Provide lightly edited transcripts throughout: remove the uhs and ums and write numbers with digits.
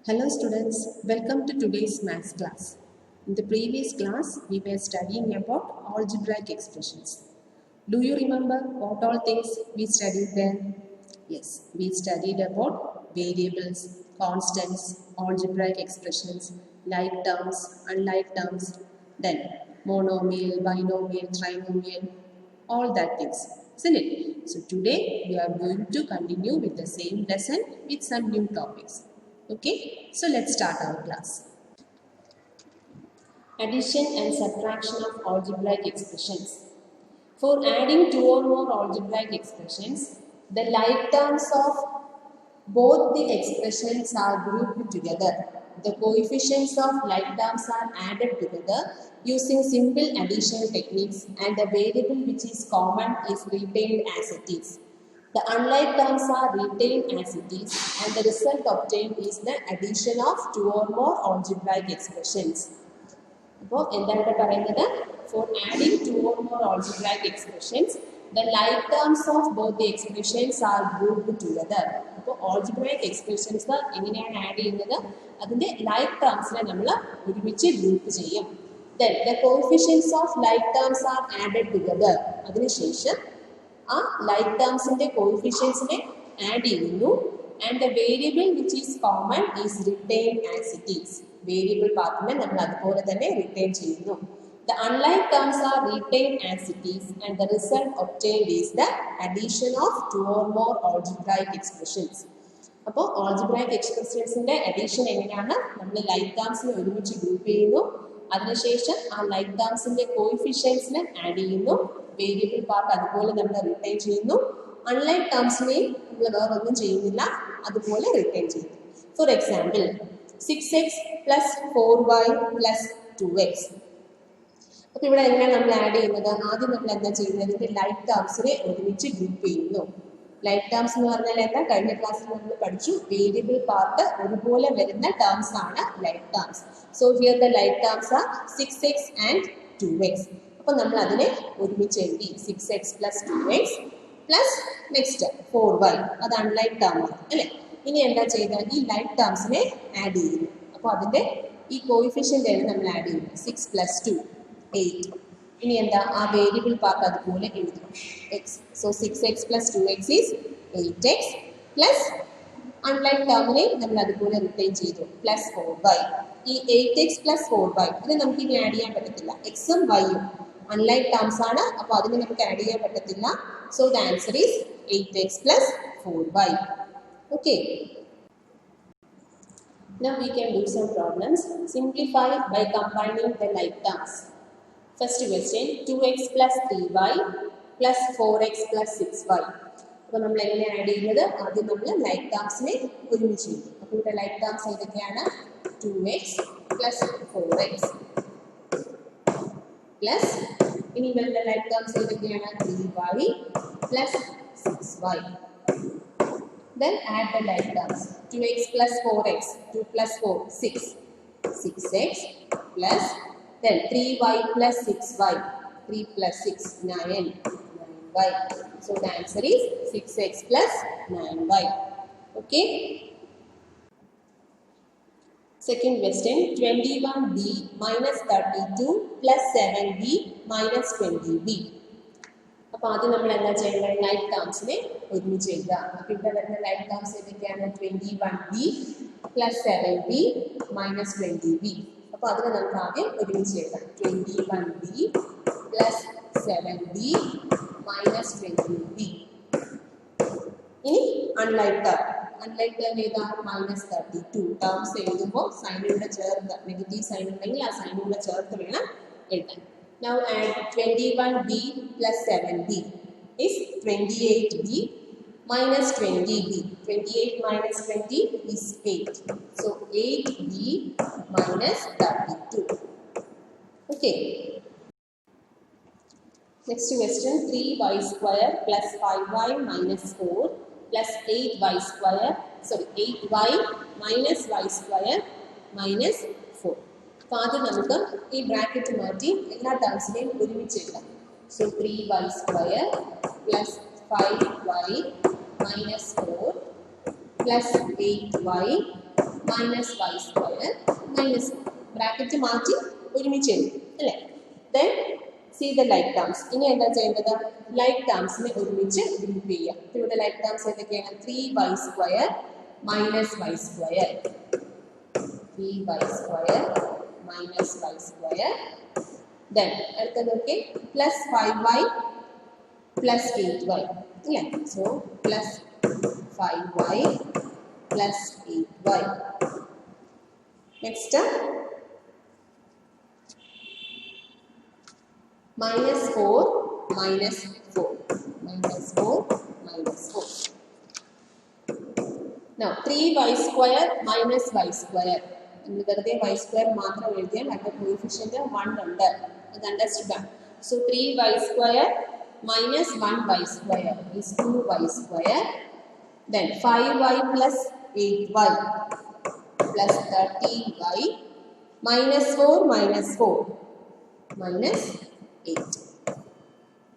Hello students, welcome to today's maths class. In the previous class, we were studying about algebraic expressions. Do you remember what all things we studied then? Yes, we studied about variables, constants, algebraic expressions, like terms, unlike terms, then monomial, binomial, trinomial, all that things, isn't it? So today we are going to continue with the same lesson with some new topics. Okay, so let's start our class. Addition and subtraction of algebraic expressions. For adding two or more algebraic expressions, the like terms of both the expressions are grouped together. The coefficients of like terms are added together using simple addition techniques, and the variable which is common is retained as it is. The unlike terms are retained as it is, and the result obtained is the addition of two or more algebraic expressions. For adding two or more algebraic expressions, the like terms of both the expressions are grouped together. So, algebraic expressions are add the like terms group. Then the coefficients of like terms are added together. Like terms in the coefficients add and the variable which is common is retained as it is. Variable part retain. The unlike terms are retained as it is, and the result obtained is the addition of two or more algebraic expressions. So, algebraic expressions in the addition like terms group like terms in the coefficients add variable part retain unlike terms retain. For example, 6x plus 4y plus 2x. So, we add the like terms group. Like terms variable part terms are like terms. So here the like terms are 6x and 2x. So we 6x plus 2x plus next 4y. That's unlike term. This like terms add. So this coefficient add 6 plus 2, 8. This variable part x. So 6x plus 2x is 8x plus unlike term retain plus 4y. This 8x plus 4y this we add x and y. Unlike terms add. So the answer is 8x plus 4y. Okay. Now we can do some problems. Simplify by combining the like terms. First question, 2x plus 3y plus 4x plus 6y. So, we add the like terms. So, the like terms are 2x plus 4x plus the like terms 3y plus 6y. Then add the like terms. 2x plus 4x, 2 plus 4, 6. 6x plus then 3y plus 6y, 3 plus 6, 9, 9y. So the answer is 6x plus 9y. Okay. Second question, 21b minus 32 plus 7b minus 20b. അപ്പോൾ ആദ്യം നമ്മൾ എന്താ ചെയ്യേണ്ടത് like ടേംസിനെ ഒരുമിച്ച് എഴുതുക. അപ്പോൾ ഇവിടെ വരുന്ന ലൈക്ക് ടേംസ് ഏതൊക്കെയാണ് 21b plus 7b minus 20b. അപ്പോൾ അതിനെ നമുക്ക് ആദ്യം ഒരുമിച്ച് എഴുതാം. 21b plus 7b minus 20b. ഇനി അൺലൈക്ക് ടേം ഏതാ മൈനസ് 32. ടേംസ് എഴുതുമ്പോൾ സൈനിലൂടെ ചേർത്ത് നെഗറ്റീവ് സൈൻ ഉണ്ടെങ്കിൽ ആ സൈനിലൂടെ ചേർത്ത് വേണം എഴുതാൻ. Now add 21b plus 7b is 28b minus 20b. 28 minus 20 is 8. So 8b minus 32. Okay. Next question, 3y square plus 5y minus 4 plus 8y square. Sorry, 8y minus y square minus 4. Father നമുക്ക് ഈ bracket മാറ്റി എല്ലാ ടേംസിനെയും ഒരുമിച്ച് എഴുതാം. So 3y square plus 5y minus 4 plus 8y minus y square minus bracket മാറ്റി ഒരുമിച്ച് എഴുതി അല്ലേ. Then see the like terms. ഇനി എന്താ ചെയ്യേണ്ടത്? ലൈക്ക് ടേംസിനെ ഒരുമിച്ച് ഗ്രൂപ്പ് ചെയ്യാം. ഇവിടെ ലൈക്ക് ടേംസ് ഏതൊക്കെയാണ്? 3y square minus y square, 3y square minus y square. Then അടുത്തത് നോക്കി plus 5y plus 8y അല്ലേ. So plus 5y plus 8y. Next minus 4 minus 4, minus 4 minus 4. Now 3y square minus y square. വെറുതെ y square മാത്രം എഴുതിയാൽ അതിന്റെ coefficient 1 ഉണ്ട്. അത് understand. So 3y square minus 1y square is 2y square. Then 5y plus 8y plus 13y minus 4 minus 4 minus 8.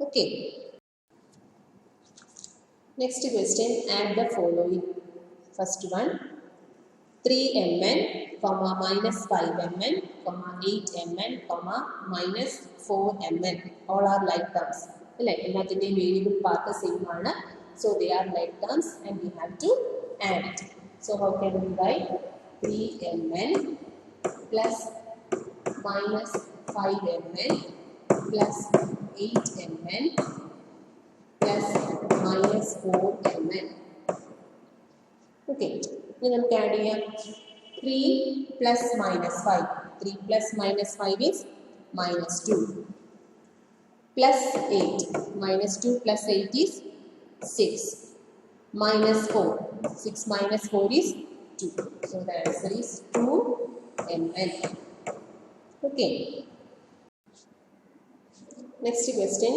Okay. Next question, add the following. First one, 3mn, minus 5mn, 8mn, minus 4mn. All are like terms. Everything variable part is same. So they are like terms and we have to add it. So how can we write? 3mn plus minus 5mn plus 8mn plus minus 4mn. Okay, now we add here 3 plus minus 5. 3 plus minus 5 is minus 2. Plus 8. Minus 2 plus 8 is 6. Minus 4. 6 minus 4 is 2. So the answer is 2mn. Okay. Next question,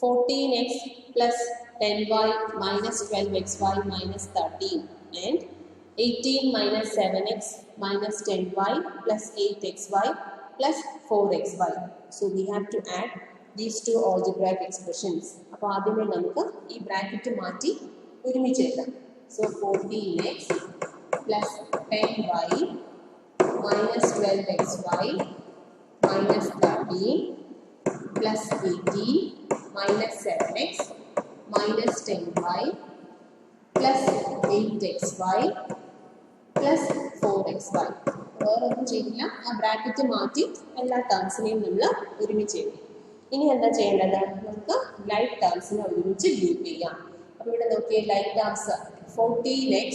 14x plus 10y minus 12xy minus 13 and 18 minus 7x minus 10y plus 8xy plus 4xy. So we have to add these two algebraic expressions. അപ്പോൾ ആദ്യമേ നമുക്ക് ഈ bracket മാറ്റി ഒരുമിച്ച് എഴുതാം. So 14x plus 10y minus 12xy minus 13 plus 18 minus 7x minus 10y plus 8xy plus 4xy. വേറൊന്നും ചെയ്യില്ല, ആ ബ്രാക്കറ്റ് മാറ്റി എല്ലാ ടേംസിനെയും നമ്മൾ ഒരുമിച്ച് എഴുതി. ഇനി എന്താ ചെയ്യേണ്ടത്? നമുക്ക് ലൈക്ക് ടേംസിനെ ഒരുമിച്ച് ഗ്രൂപ്പ് ചെയ്യാം. അപ്പോൾ ഇവിടെ നോക്കിയേ ലൈക്ക് ടേംസ് 14x,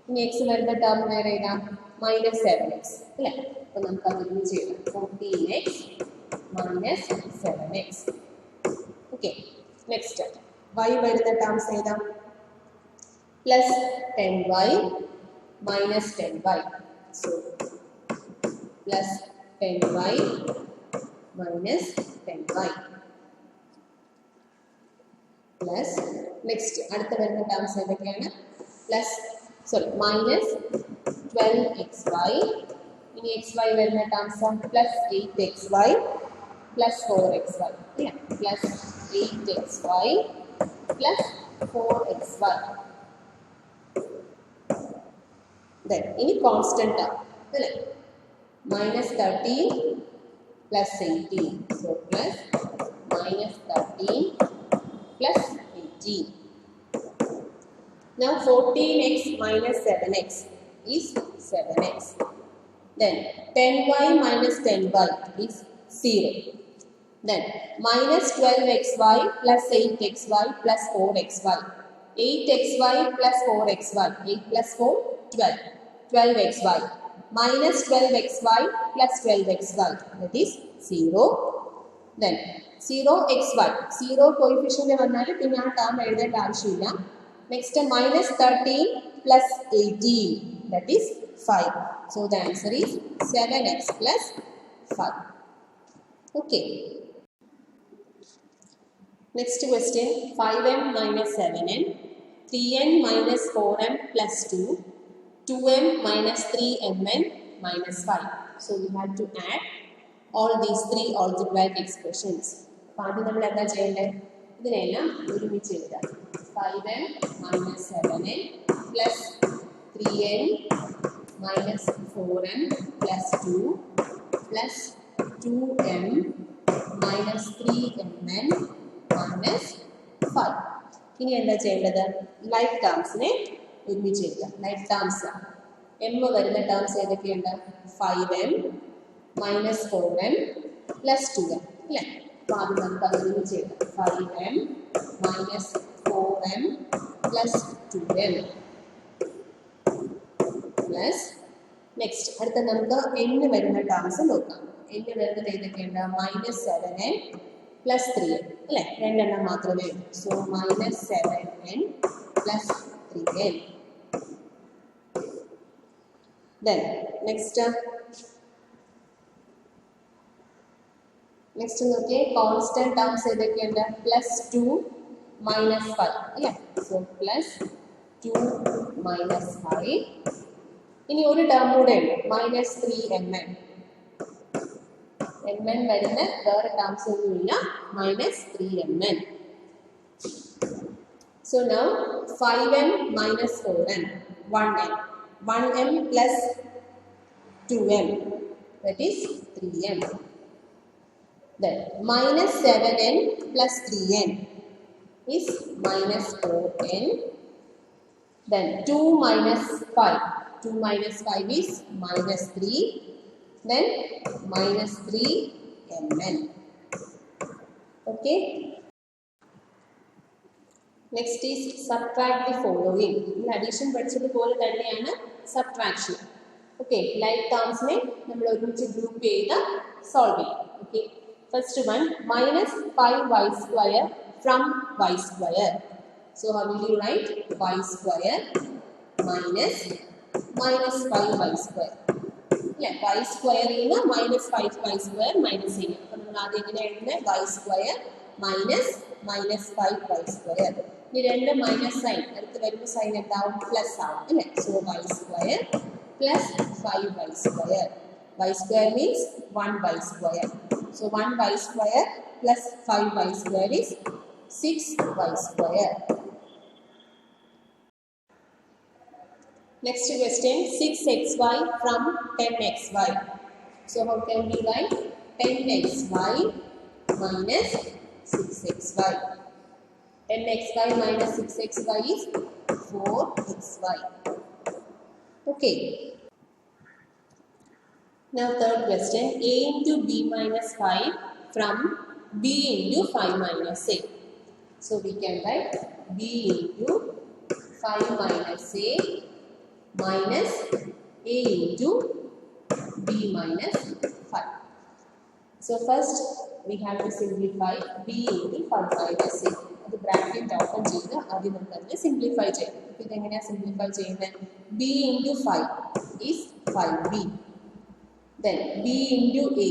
ഇനി എക്സ് വരുന്ന ടേം വേറെ എഴുതാം minus 7x അല്ലേ. അപ്പോൾ നമുക്ക് അത് ഒരുമിച്ച് എഴുതാം 14x minus 7x. Okay, next y വരുന്ന ടേംസ് എഴുതാം plus 10y minus 10y. So plus 10y minus 10y plus next അടുത്ത വരുന്ന ടേംസ് ഏതൊക്കെയാണ്? minus 12xy. ഇനി xy വരുന്ന terms plus 8xy plus 4xy. Yeah, plus 8xy plus 4xy. Then ini constant term, minus 13 plus 18. So plus minus 13 plus 18. Now 14x minus 7x is 7x. Then 10y minus 10y is 0. Then minus 12xy plus 8xy plus 4xy. 8xy plus 4xy. 8 plus 4, 12. 12xy. Minus 12xy plus 12xy. That is 0. Then 0xy. 0 coefficient vannalu pinne aa term ezhudenda avashyamilla. Next minus 13 plus 18. That is 5. So the answer is 7x plus 5. Okay. Next question, 5m minus 7n, 3n minus 4m plus 2, 2m minus 3mn minus 5. So we have to add all these three algebraic expressions. ആദ്യം നമ്മൾ എന്താ ചെയ്യേണ്ടത്? ഇതിനെല്ലാം ഒരുമിച്ച് എഴുതാം. 5m minus 7n plus 3n minus 4m plus 2 plus 2m minus 3mn minus 5. ഇനി എന്താ ചെയ്യേണ്ടത്? ലൈക്ക് ടേംസിനെ ഒരുമിച്ച് എഴുതുക. ലൈക്ക് ടേംസ് എം വരുന്ന terms ഏതൊക്കെയുണ്ട്? 5m minus 4m plus 2m അല്ലേ? അപ്പോൾ ആദ്യം നമുക്ക് അത് ഒരുമിച്ച് എഴുതാം. 5m minus 4m plus 2m plus next അടുത്ത നമുക്ക് n വരുന്ന ടേംസ് നോക്കാം. n വരുന്നത് ഏതൊക്കെയുണ്ട്? minus 7n plus 3n അല്ലേ? രണ്ടെണ്ണം മാത്രമേ ഉള്ളൂ. So minus 7n plus 3n. Then next നോക്കിയേ കോൺസ്റ്റന്റ് ടേംസ് ഏതൊക്കെയുണ്ട്? പ്ലസ് 2 മൈനസ് 5 അല്ലേ? So plus 2 minus 5. ഇനി ഒരു ടേം കൂടെ ഉണ്ട്, മൈനസ് 3mn. mn വരുന്ന വേറെ ടേംസ് ഒന്നുമില്ല, minus 3mn. So now 5m minus 4m 1m 1m plus 2m that is 3m. Then minus 7n plus 3n is minus 4n. Then 2 minus 5. 2 minus 5 is minus 3. Then minus 3mn. Okay. Next is subtract the following. In addition പഠിച്ചതുപോലെ തന്നെയാണ് subtraction. Okay. Like termsനെ നമ്മൾ ഒരുമിച്ച് group ചെയ്ത് solve ചെയ്യാം. Okay. First one, minus 5y square from y square. So how will you write? Y square minus 5y square. Yeah, y square is minus 5y square minus a. So we will y square minus 5y square. This is minus sign. This sign is plus out. So y square plus 5y square. Y square means 1y square. So 1y square plus 5y square is 6y square. Next question, 6xy from 10xy. So how can we write? 10xy minus 6xy. 10xy minus 6xy is 4xy. Okay. Now third question, a into b minus 5 from b into 5 minus a. So we can write b into 5 minus a minus a into b minus 5. So first we have to simplify b into 5 minus a. The bracket open cheyna adi namukku simplify cheyam. Idu engane simplify cheyunne? b into 5 is 5b. Then b into a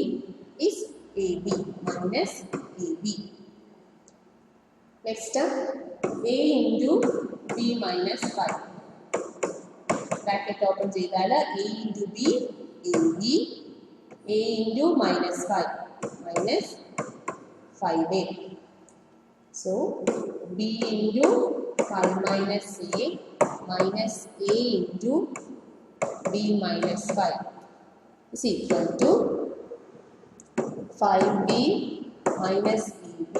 is ab minus ab. Next a into b minus 5. Bracket open cheyidal a into b ab, a into minus 5 minus 5a. So b into 5 minus a minus a into b minus 5 is equal to 5b minus ab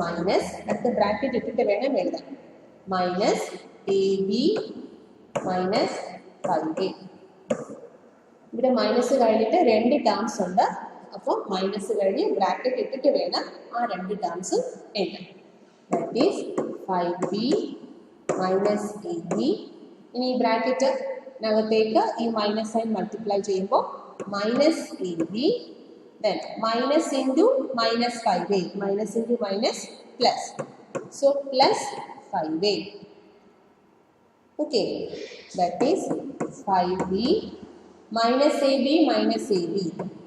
minus at the bracket ഇട്ടിട്ട് വേണം എഴുതാൻ minus ab minus 5a. ഇവിടെ minus കഴിഞ്ഞിട്ട് രണ്ട് terms ഉണ്ട്, അപ്പോൾ minus കഴിഞ്ഞ് bracket ഇട്ടിട്ട് വേണം ആ രണ്ട് ടേംസ് എഴുതാൻ. That is 5b minus ab. ഇനി ഈ ബ്രാക്കറ്റിനകത്തേക്ക് ഈ മൈനസ് സൈൻ മൾട്ടിപ്ലൈ ചെയ്യുമ്പോൾ minus ab, then minus into minus 5a, minus into minus plus, so plus 5a. Okay, that is 5b minus ab minus ab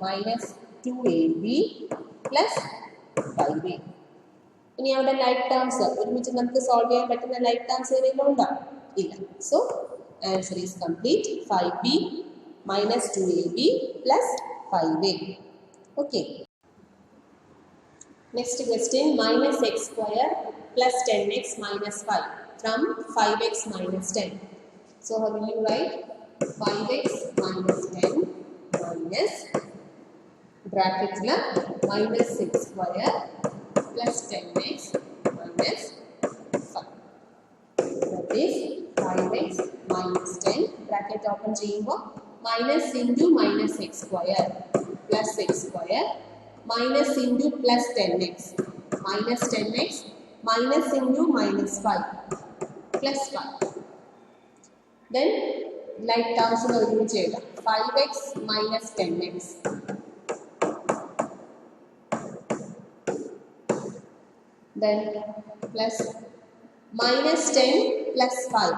minus 2ab plus 5a. ഇനി അവിടെ like terms ഒരുമിച്ച് നമുക്ക് solve ചെയ്യാൻ പറ്റുന്ന like terms ഏതെങ്കിലും ഉണ്ടോ? ഇല്ല. So answer is complete. 5b minus 2ab plus 5a. Okay. Next question, minus x square plus 10x minus 5 from 5x minus 10. So how will you write? 5x minus 10 minus bracket minus 6 square plus 10x minus 5. That is 5x minus 10 bracket open ചെയ്യുമ്പോൾ minus into minus x square plus x square minus into plus 10x minus 10x minus into minus 5 plus 5. Then like terms ഒരുമിച്ച് എഴുതാം 5x minus 10x then plus minus 10 plus 5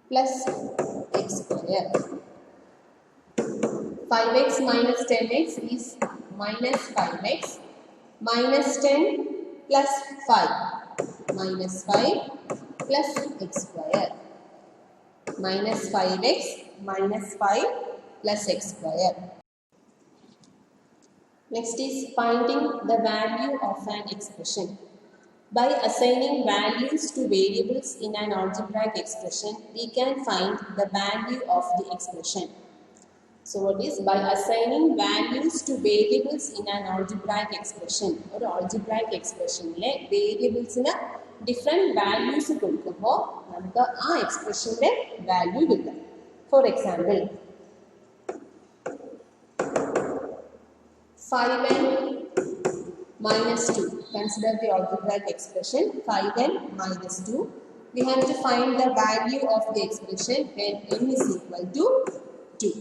plus x square. 5x minus 10x is minus 5x minus 10 plus 5 minus 5 plus x square minus 5x minus 5 plus x square. Next is finding the value of an expression. By assigning values to variables in an algebraic expression, we can find the value of the expression. So what is by assigning values to variables in an algebraic expression? Or algebraic expression le variables in different values കൊടുക്കുമ്പോൾ നമുക്ക് ആ എക്സ്പ്രഷന്റെ value കിട്ടും. For example, 5n minus 2. Consider the algebraic expression 5n minus 2. We have to find the value of the expression when n is equal to 2.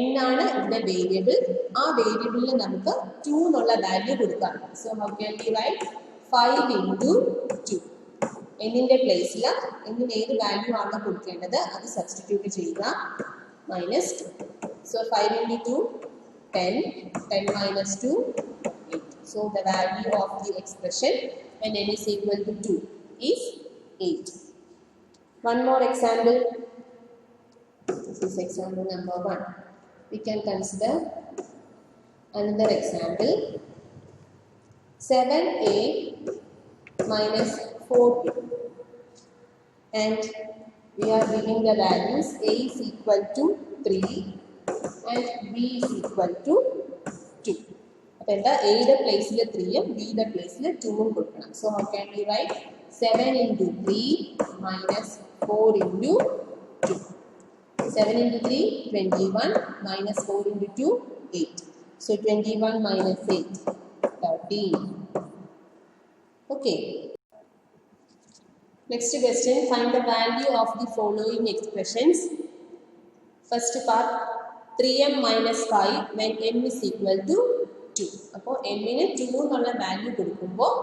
n ആണ് ഇവിടെ variable. ആ വേരിയബിളിൽ നമുക്ക് 2 എന്നുള്ള വാല്യൂ കൊടുക്കാം. So how can we write 5 into 2? n ന്റെ പ്ലേസിൽ n ന് ഏത് വാല്യൂ ആണ് കൊടുക്കേണ്ടത് അത് സബ്സ്റ്റിറ്റ്യൂട്ട് ചെയ്യുക minus 2. So 5 into 2 10, 10 minus 2, 8. So the value of the expression when n is equal to 2 is 8. One more example. This is example number 1. We can consider another example. 7a minus 4b. And we are giving the values a is equal to 3. And b is equal to 2. Then the a the place is 3 and b the place is 2. So how can we write 7 into 3 minus 4 into 2. 7 into 3 21 minus 4 into 2 8. So 21 minus 8 13. Okay. Next question, find the value of the following expressions. First part, 3m minus 5 when n is equal to 2. അപ്പോൾ n ന് 2 എന്നുള്ള value കൊടുക്കുമ്പോൾ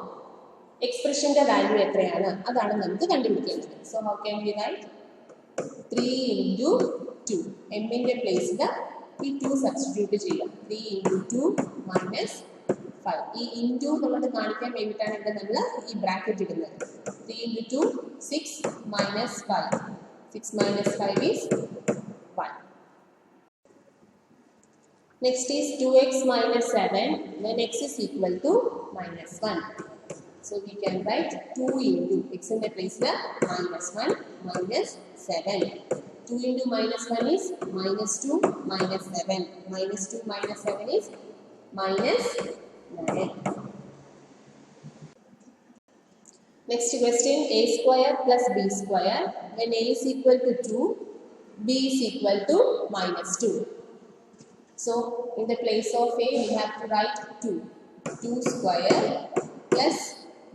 എക്സ്പ്രഷന്റെ value എത്രയാണ് അതാണ് നമുക്ക് കണ്ടുപിടിക്കേണ്ടത്. So how can we write 3 into 2. m ന്റെ പ്ലേസിൽ ഈ 2 സബ്സ്റ്റിറ്റ്യൂട്ട് ചെയ്യാം. 3 into 2 minus 5. ഈ ഇൻറ്റു എന്നുള്ളത് കാണിക്കാൻ വേണ്ടിയിട്ടാണ് ഇവിടെ നമ്മൾ ഈ ബ്രാക്കറ്റ് ഇടുന്നത്. 3 into 2 6 minus 5. 6 minus 5 is 1. Next is 2x minus 7 when x is equal to minus 1. So we can write 2 into x in the place of minus 1 minus 7. 2 into minus 1 is minus 2 minus 7. Minus 2 minus 7 is minus 9. Next question, a square plus b square when a is equal to 2, b is equal to minus 2. So in the place of a we have to write 2. 2 square plus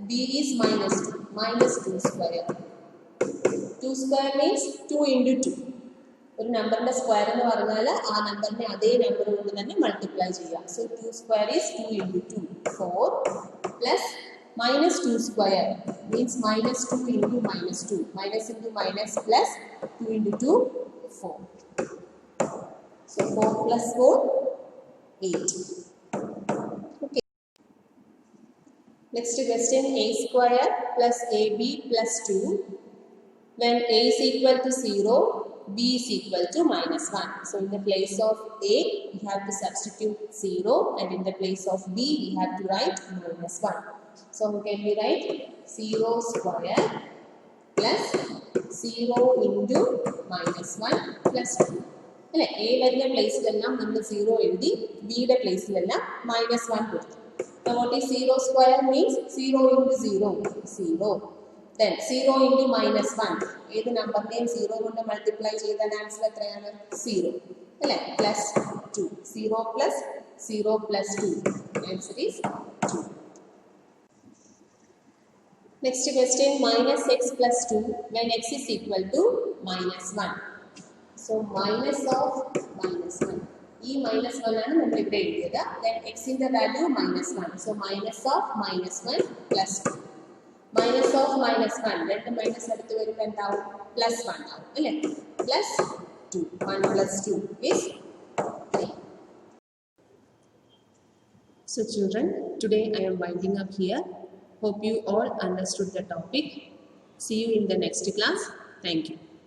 b is minus 2. Minus 2 square. 2 square means 2 into 2. ഒരു നമ്പറിന്റെ square എന്ന് പറഞ്ഞാൽ ആ നമ്പറിനെ അതേ number കൊണ്ട് തന്നെ multiply ചെയ്യാം. So 2 square is 2 into 2 4 plus minus 2 square means minus 2 into minus 2. Minus into minus plus 2 into 2 4. So 4 plus 4 8. Okay. Next question, a square plus ab plus 2 when a is equal to 0, b is equal to minus 1. So in the place of a we have to substitute 0 and in the place of b we have to write minus 1. So how can we write 0 square plus 0 into -1 plus 2 അല്ലേ. A വരുന്ന പ്ലേസിലെല്ലാം നമ്മൾ 0 എഴുതി, ബിയുടെ പ്ലേസിലെല്ലാം -1 കൊടുത്തു. What is 0 square means 0 into 0, 0. Then 0 into -1. ഏത് നമ്പറിനെയും 0 കൊണ്ട് multiply ചെയ്താൽ answer എത്രയാണ്? 0. അല്ലേ? Plus 2. 0 plus 0 plus 2. Answer is 2. Next question, minus x plus 2 when x is equal to -1. So minus of -1. ഈ -1 ആണ് നമ്മൾ ഇവിടെ എഴുതിയത്. Then x ന്റെ value -1. So minus of -1 plus 2. Minus of -1. രണ്ട് മൈനസ് അടുത്ത് വരുമ്പോൾ എന്താവും? +1 ആവും അല്ലേ? Plus 2. 1 plus 2 is 3. So children, today I am winding up here. Hope you all understood the topic. See you in the next class. Thank you.